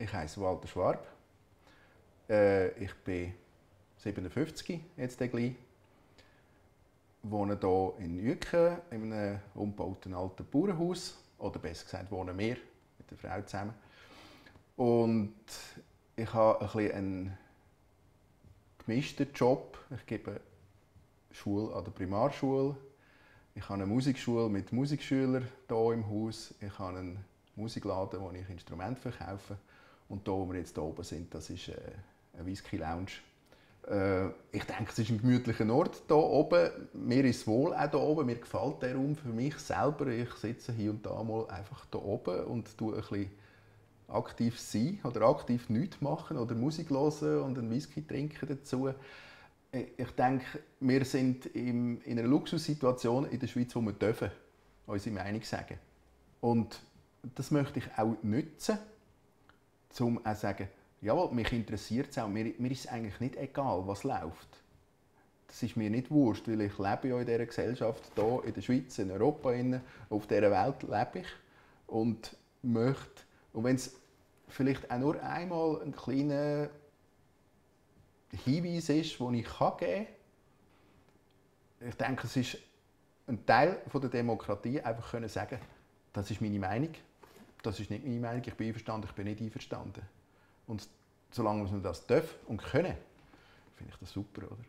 Ich heiße Walter Schwarb. Ich bin 57 jetzt gleich. Wohne hier in Uecken in einem umgebauten alten Bauernhaus. Oder besser gesagt, wohnen wir mit der Frau zusammen. Und ich habe einen gemischten Job. Ich gebe Schule an der Primarschule. Ich habe eine Musikschule mit Musikschülern hier im Haus. Ich habe einen Musikladen, wo ich Instrumente verkaufe. Und hier, wo wir jetzt hier oben sind, das ist eine Whisky-Lounge. Ich denke, es ist ein gemütlicher Ort hier oben. Mir ist es wohl auch hier oben. Mir gefällt der Raum für mich selber. Ich sitze hier und da mal einfach hier oben und tue ein bisschen aktiv sein oder aktiv nichts machen oder Musik hören und einen Whisky trinken dazu. Ich denke, wir sind in einer Luxussituation in der Schweiz, wo wir dürfen unsere Meinung sagen. Und das möchte ich auch nutzen, um auch zu sagen, jawohl, mich interessiert es auch, mir ist es eigentlich nicht egal, was läuft. Das ist mir nicht wurscht, weil ich lebe ja in dieser Gesellschaft, hier in der Schweiz, in Europa, auf dieser Welt lebe ich und möchte, und wenn es vielleicht auch nur einmal ein kleiner Hinweis ist, den ich geben kann, ich denke, es ist ein Teil der Demokratie, einfach können sagen, das ist meine Meinung, das ist nicht meine Meinung, ich bin einverstanden, ich bin nicht einverstanden. Und solange wir das dürfen und können, finde ich das super, oder?